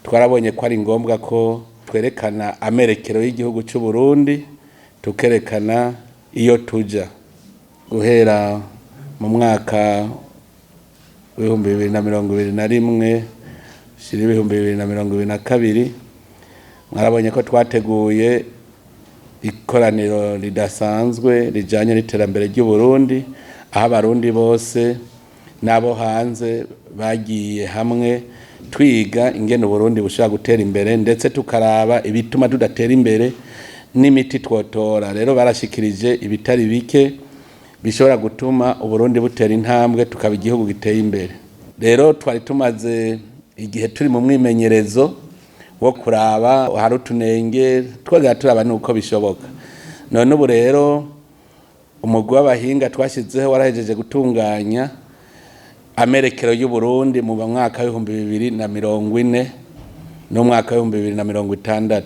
twarabonye ko ari ngombwa ko twerekana amerekero y'igihugu cy'u Burundi, tukerekana iyo tuja guhera mu mwaka w'ibihumbi 2021 shiri 2022. Mwarabonye ko twateguye ikoraniro ridasanzwe rijanye n'iterambere ry'u Burundi, aho abarundi bose nabo hanze bagiye hamwe twiga ingene Burundi bushaka gutera imbere, ndetse tukaraba ibituma tudatera imbere n'imiti twotora. Rero barashikirije ibitari bike bishobora gutuma Burundi butera intambwe tukaba igihugu giteye imbere. Rero twari tumaze igihe turi mu mwimenyerezo wo kuraba hari utunenge twagera turaba nuko bishoboka. None ubu rero umugwi w'abahinga twashizeho warahejeje gutunganya amerekero y'u Burundi mu mwaka wa 2040 no mwaka wa 2060.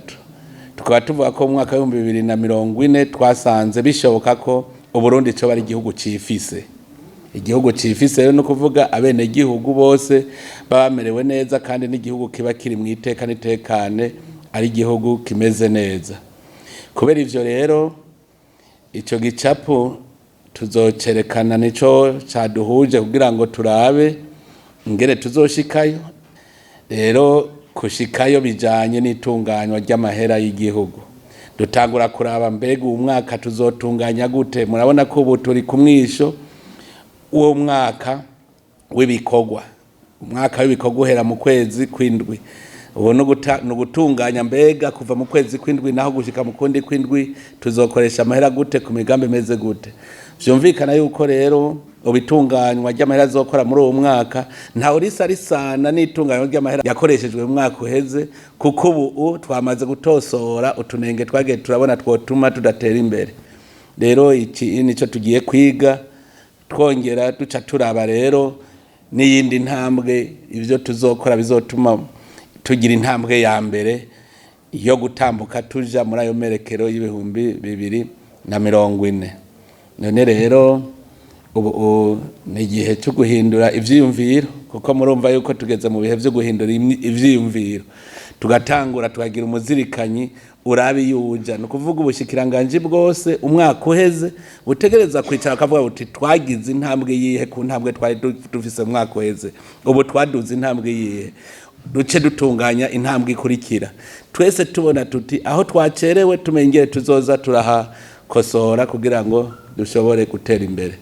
Tukaba tuvuga ko mu mwaka wa 2040 twasanze bishoboka ko Burundi cyo bari igihugu cifise. Igihugu cifise rero no kuvuga abene gihugu bose bamerewe neza, kandi n'igihugu kiba kiri mu iteka nitekane, ari igihugu kimeze neza. Kubera ivyo rero ico gicapo tuzocerekana nico caduhuje kugira ngo turabe ingere tuzoshikayo. Rero kushikayo bijanye n'itunganywa ry'amahera y'igihugu, dutangura kuraba mbega umwaka tuzotunganya gute. Murabona ko ubu turi ku mwisho uwo mwaka w'ibikorwa, umwaka w'ibikorwa uhera mu kwezi kw'indwi. Ubu no gutunganya mbega kuva mu kwezi kw'indwi naho gushika mu kundi kw'indwi tuzokoresha amahera gute, ku migambi meze gute. Vyumvikana yuko rero ubitunganywa ry'amahera azokora muri uwo mwaka ntaho risa risana n'itunganywa ry'amahera yakoreshejwe mu mwaka uheze, kuko ubu twamaze gutosora utunenge twagiye turabona twotuma tudatera imbere. Rero iki nico tugiye kwiga, twongera duca turaba rero n'iyindi ntambwe ivyo tuzokora bizotuma tugira intambwe ya mbere yo gutambuka tuja muri ayo merekero y'ibihumbi 2040. None rero ubu ni igihe cyo guhindura ivyiyumviro, kuko murumva yuko tugeze mu bihe vyo guhindura ivyiyumviro, tugatangura tukagira umuzirikanyi urabi yuja. No kuvuga ubushikiranganje bwose umwaka uheze butegereza kwicara akavuga buti twagize intambwe yihe ku ntambwe twari dufise mu mwaka uheze, ubu twaduze intambwe yihe, duce dutunganya intambwe ikurikira. Twese tubona tuti aho twacerewe tumenyere tuzoza turahakosora kugira ngo dushobore gutera imbere.